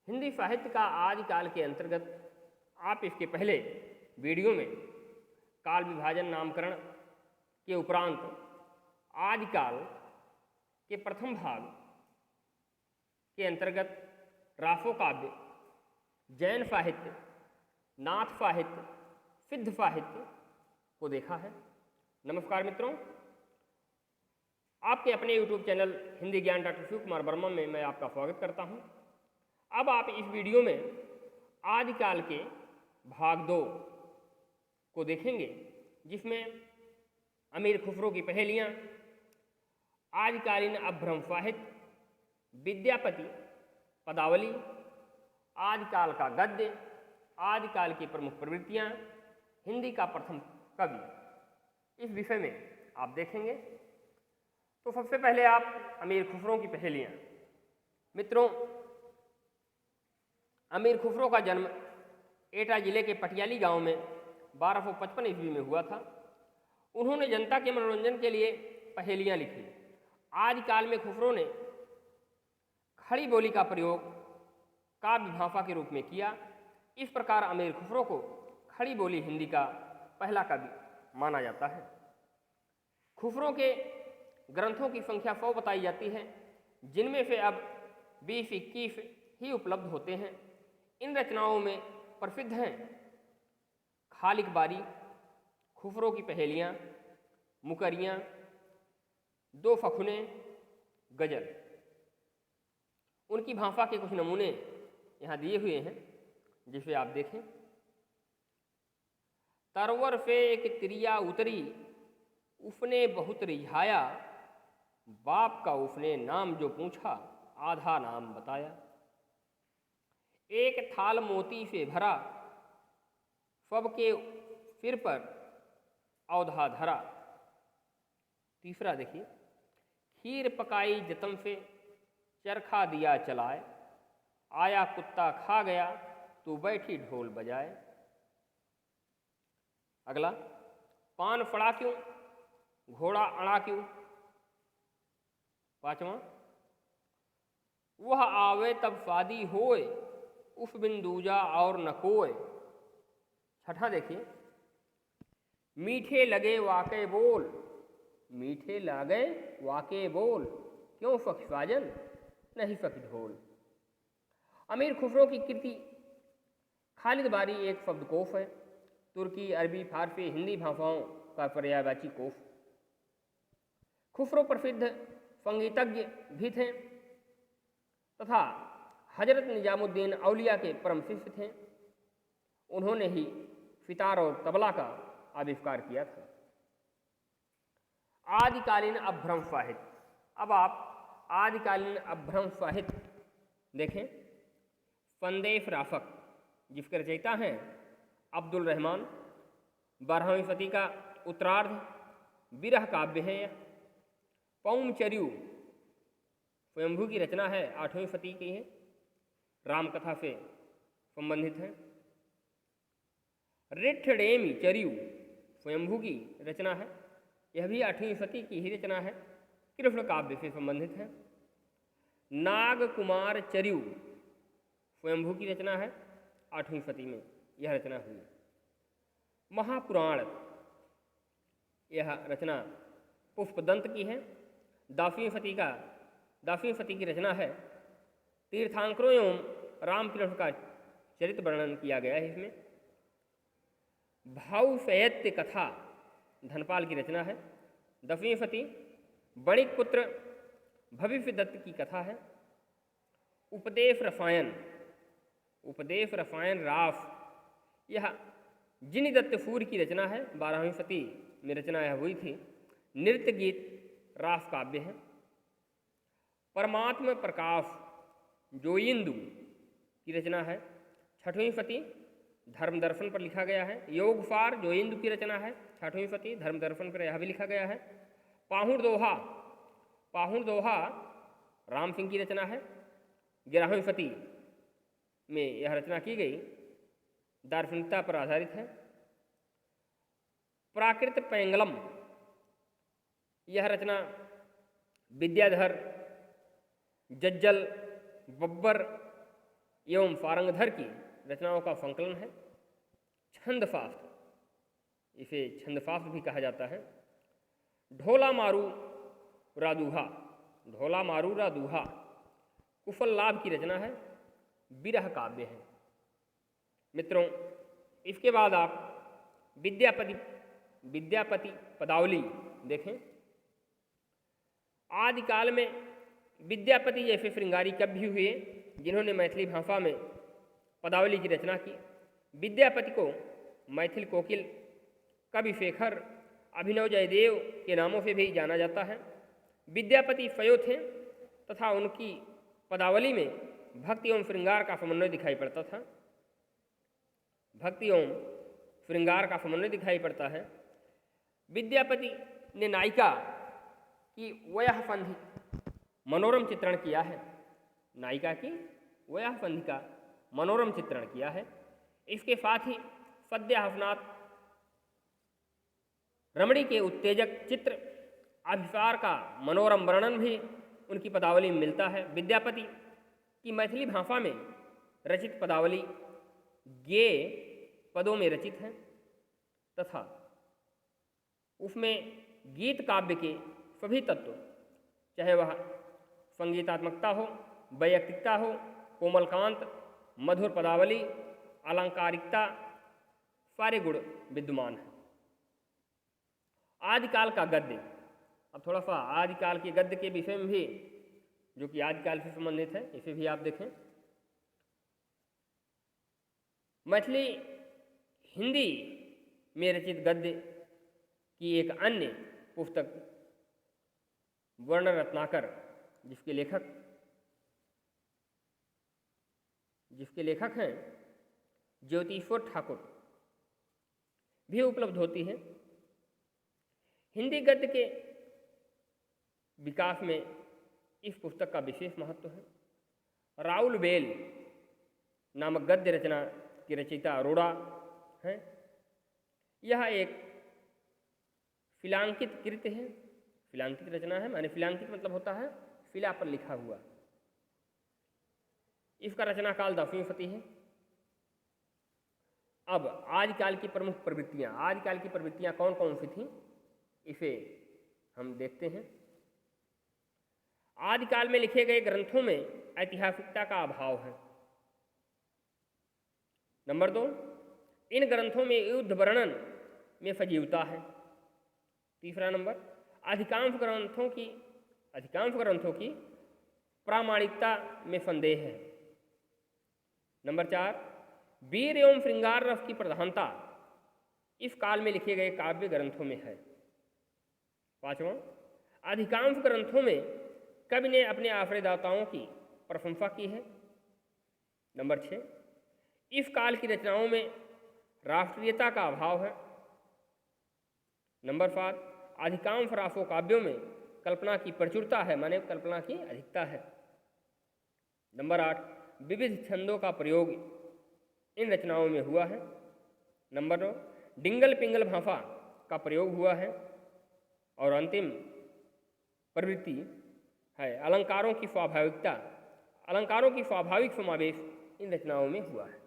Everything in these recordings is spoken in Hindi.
हिंदी साहित्य का आदिकाल के अंतर्गत आप इसके पहले वीडियो में काल विभाजन नामकरण के उपरांत आदिकाल के प्रथम भाग के अंतर्गत रासो काव्य, जैन साहित्य, नाथ साहित्य, सिद्ध साहित्य को देखा है। नमस्कार मित्रों, आपके अपने YouTube चैनल हिंदी ज्ञान डॉक्टर शिव कुमार वर्मा में मैं आपका स्वागत करता हूं। अब आप इस वीडियो में आदिकाल के भाग 2 को देखेंगे, जिसमें अमीर खुसरो की पहेलियाँ, आदिकालीन अभ्रम साहित्य, विद्यापति पदावली, आदिकाल का गद्य, आदिकाल की प्रमुख प्रवृत्तियाँ, हिंदी का प्रथम कवि, इस विषय में आप देखेंगे। तो सबसे पहले आप अमीर खुसरो की पहेलियाँ। मित्रों, अमीर खुसरो का जन्म एटा जिले के पटियाली गांव में 1255 ईस्वी में हुआ था। उन्होंने जनता के मनोरंजन के लिए पहेलियाँ लिखी। आदिकाल में खुसरो ने खड़ी बोली का प्रयोग काव्य भाषा के रूप में किया। इस प्रकार अमीर खुसरो को खड़ी बोली हिंदी का पहला कवि माना जाता है। खुसरो के ग्रंथों की संख्या 100 बताई जाती है, जिनमें से अब 20-21 ही उपलब्ध होते हैं। इन रचनाओं में प्रसिद्ध हैं खालिक बारी, खुसरो की पहेलियाँ, मुकरियाँ, दो फखुने, गजल। उनकी भाषा के कुछ नमूने यहाँ दिए हुए हैं, जिसे आप देखें। तरवर से एक तिरिया उतरी, उसने बहुत रिझाया, बाप का उसने नाम जो पूछा, आधा नाम बताया। एक थाल मोती से भरा, सबके सिर पर औधा धरा। तीसरा देखिए, खीर पकाई जतन से, चरखा दिया चलाए, आया कुत्ता खा गया, तू बैठी ढोल बजाए। अगला, पान फड़ा क्यों, घोड़ा अड़ा क्यों। पांचवा, वह आवे तब शादी होए, उस बिन दूजा और न कोय। छठा देखिए, मीठे लगे वाके बोल, मीठे लगे वाके बोल, क्यों सख साजन नहीं सख ढोल। अमीर खुसरो की कृति खालिद बारी एक शब्दकोश है। तुर्की, अरबी, फारसी, हिंदी भाषाओं का पर्यायवाची कोश। खुसरो प्रसिद्ध संगीतज्ञ भी थे तथा हजरत निजामुद्दीन औलिया के परम शिष्य थे। उन्होंने ही सितार और तबला का आविष्कार किया था। आदिकालीन अभ्रम साहित्य। अब आप आदिकालीन अभ्रम साहित्य देखें। संदेश राफक, जिसके रचयिता हैं अब्दुल रहमान, 12वीं सदी का उत्तरार्ध विरह काव्य है। पौमचर्यु स्वयंभू की रचना है, 8वीं सदी की है, रामकथा से संबंधित है। रिठडेमी चर्यु स्वयंभू की रचना है, यह भी 8वीं सदी की ही रचना है, कृष्ण काव्य से संबंधित है। नाग कुमार चर्यु स्वयंभू की रचना है, 8वीं सदी में यह रचना हुई। महापुराण, यह रचना पुष्पदंत की है, 10वीं सदी की रचना है। तीर्थांकरों एवं रामकृष्ण का चरित्र वर्णन किया गया है इसमें। भावशयत्य कथा धनपाल की रचना है, 10वीं सदी। बणिक पुत्र भविष्य दत्त की कथा है। उपदेश रसायन रास, यह जिनी दत्त सूर्य की रचना है, 12वीं सदी में रचना यह हुई थी। नृत्य गीत रास काव्य है। परमात्म प्रकाश जोइंदु की रचना है, 6वीं सदी, धर्म दर्शन पर लिखा गया है। योगसार जोइंदु की रचना है, 6वीं सदी, धर्म दर्शन पर यह भी लिखा गया है। पाहुण दोहा राम सिंह की रचना है, 11वीं सदी में यह रचना की गई, दार्शनिकता पर आधारित है। प्राकृत पैंगलम, यह रचना विद्याधर, जज्जल, बब्बर, एवं फारंगधर की रचनाओं का संकलन है। छंदशास्त्र, इसे छंदशास्त्र भी कहा जाता है। ढोला मारू रादूहा, ढोला मारू रादूहा कुफल लाभ की रचना है। विरह काव्य है। मित्रों, इसके बाद आप विद्यापति पदावली देखें। आदिकाल में विद्यापति जैसे श्रृंगारी कवि हुए जिन्होंने मैथिली भाषा में पदावली की रचना की। विद्यापति को मैथिल कोकिल, कवि शेखर, अभिनव जयदेव के नामों से भी जाना जाता है। विद्यापति फयो थे तथा उनकी पदावली में भक्ति एवं श्रृंगार का समन्वय दिखाई पड़ता था। भक्ति एवं श्रृंगार का समन्वय दिखाई पड़ता है। विद्यापति ने नायिका की वयःसंधि मनोरम चित्रण किया है। नायिका की वयःसंधि का मनोरम चित्रण किया है। इसके साथ ही सद्यहसनात् रमणी के उत्तेजक चित्र अभिसार का मनोरम वर्णन भी उनकी पदावली में मिलता है। विद्यापति की मैथिली भाषा में रचित पदावली गेय पदों में रचित है तथा उसमें गीत काव्य के सभी तत्व, चाहे वह संगीतात्मकता हो, वैयक्तिकता हो, कोमलकांत, मधुर पदावली, अलंकारिकता, सारे गुण विद्यमान हैं। आदिकाल का गद्य, अब थोड़ा सा आदिकाल के गद्य के विषय में भी, जो कि आदिकाल से संबंधित है, इसे भी आप देखें। मैथिली हिंदी में रचित गद्य की एक अन्य पुस्तक वर्ण रत्नाकर, जिसके लेखक हैं ज्योतिश्वर ठाकुर, भी उपलब्ध होती है। हिंदी गद्य के विकास में इस पुस्तक का विशेष महत्व है। राउल बेल नामक गद्य रचना की रचयिता अरोड़ा हैं। यह एक फिलांकित कृति है। फिलांकित रचना है, माने फिलांकित मतलब होता है फिला पर लिखा हुआ। इसका रचना काल 10वीं शती है। अब आदिकाल की प्रमुख प्रवृत्तियां, आदिकाल की प्रवृत्तियां कौन कौन सी थीं, इसे हम देखते हैं। आदिकाल में लिखे गए ग्रंथों में ऐतिहासिकता का अभाव है। नंबर 2, इन ग्रंथों में युद्ध वर्णन में सजीवता है। तीसरा नंबर, अधिकांश ग्रंथों की प्रामाणिकता में संदेह है। नंबर 4, वीर एवं श्रृंगार रस की प्रधानता इस काल में लिखे गए काव्य ग्रंथों में है। 5वां, अधिकांश ग्रंथों में कवि ने अपने आश्रयदाताओं की प्रशंसा की है। नंबर 6, इस काल की रचनाओं में राष्ट्रीयता का अभाव है। नंबर 7, अधिकांश रासो काव्यों में कल्पना की प्रचुरता है, माने कल्पना की अधिकता है। नंबर 8, विविध छंदों का प्रयोग इन रचनाओं में हुआ है। नंबर 9, डिंगल पिंगल भाषा का प्रयोग हुआ है। और अंतिम प्रवृत्ति है अलंकारों की स्वाभाविक समावेश इन रचनाओं में हुआ है।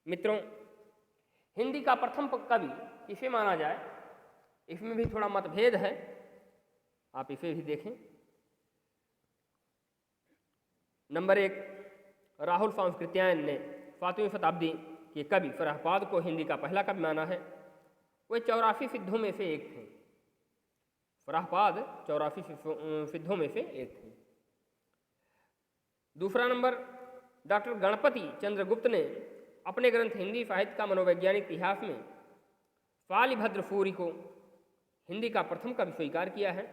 मित्रों, हिंदी का प्रथम कवि किसे माना जाए, इसमें भी थोड़ा मतभेद है, आप इसे भी देखें। नंबर 1, राहुल सांस्कृत्यायन ने 7वीं शताब्दी के कवि फरहपाद को हिंदी का पहला कवि माना है। वे 84 सिद्धों में से एक थे। फरहपाद 84 सिद्धों में से एक थे। दूसरा नंबर, डॉक्टर गणपति चंद्रगुप्त ने अपने ग्रंथ हिंदी साहित्य का मनोवैज्ञानिक इतिहास में शालिभद्र सूरि को हिंदी का प्रथम कवि स्वीकार किया है।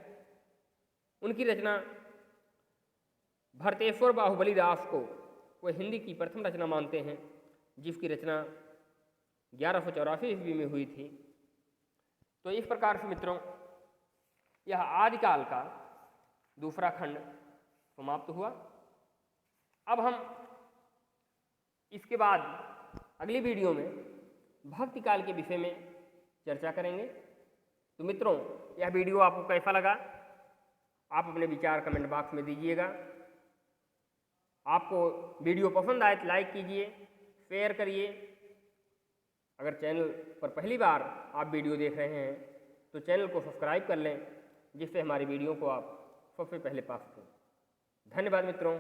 उनकी रचना भरतेश्वर बाहुबली दास को वे हिंदी की प्रथम रचना मानते हैं, जिसकी रचना 1184 ईस्वी में हुई थी। तो इस प्रकार से मित्रों, यह आदिकाल का दूसरा खंड समाप्त हुआ। अब हम इसके बाद अगली वीडियो में भक्ति काल के विषय में चर्चा करेंगे। तो मित्रों, यह वीडियो आपको कैसा लगा, आप अपने विचार कमेंट बॉक्स में दीजिएगा। आपको वीडियो पसंद आए तो लाइक कीजिए, शेयर करिए। अगर चैनल पर पहली बार आप वीडियो देख रहे हैं तो चैनल को सब्सक्राइब कर लें, जिससे हमारी वीडियो को आप सबसे पहले पा सकें। धन्यवाद मित्रों।